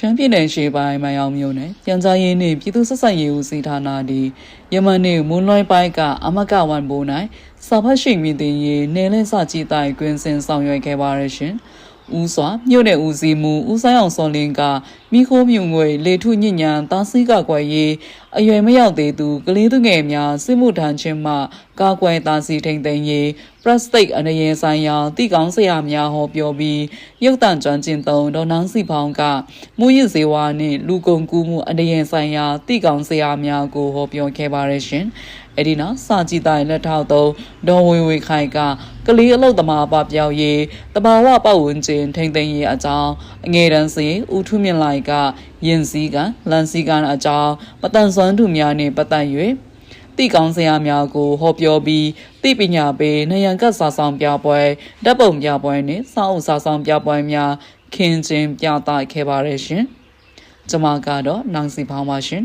全ပြည်နယ်ရှိပိုင်းမယောင်မြို့နယ်ပြန်ကြားရေးနှင့်ပြည်သူ့ဆက်ဆံရေးဦးစီးဌာနသည်ယမန်နေ့မွန်းလွဲပိုင်းကအမကဝန်ဘိုး၌စာဖတ်ရှိမြင့်တင်ရေးနယ်လင်းစကြည့်တိုင်ကွင်းစင်ဆောင်ရွက်ခဲ့ပါရရှင်ဦးစွာမြို့နယ်ဦးစီးမှုဦးဆိုင်အောင်စောလင်းကမိခိုးမြုံငွေလေထုညဉ့်ညံတားဆီးကကွယ်ရေးအရွယ်မရောက်သေးသူကလေးသူငယ်များစစ်မှုထမ်းခြင်းမှကာကွယ်တားဆီးထိန်သိမ်းရေးပရက်စတိတ်အနေရဆိုင်ရာတိကောင်းဆရာများဟောပြောပြီးရုပ်တံကျွမ်းကျင်သုံးဒေါ်နန်းစီဖောင်းကမူရစ်ဇေဝါနှင့်လူကုန်ကူးမှုအနေရဆိုင်ရာတိကောင်းဆရာများကိုဟောပြောခဲ့ပါရရှင်အဲ့ဒီနောက်စာကြည့်တိုင်လက်ထောက်သုံးဒေါ်ဝေဝေခိုင်ကကလေးအလုတ်သမားပပျောက်ရေးတဘာဝပတ်ဝန်းကျင်ထိန်သိမ်းရေးအကြောင်းအငယ်တန်းစီဦးထုမြင့်လိုက်ကရင်စည်းကလန်စီကအကြောင်းမတန်ဆွမ်းသူများနှင့်ပတ်သက်၍တိကောင်းဆရာများကိုဟောပြောပြီးတိပညာပေးနယံကစာဆောင်ပြပွဲဓာတ်ပုံပြပွဲနှင့်စာအုပ်စာဆောင်ပြပွဲများခင်းကျင်းပြသခဲ့ပါရရှင်ကျွန်မကတော့နောင်စီဖောင်းပါရှင်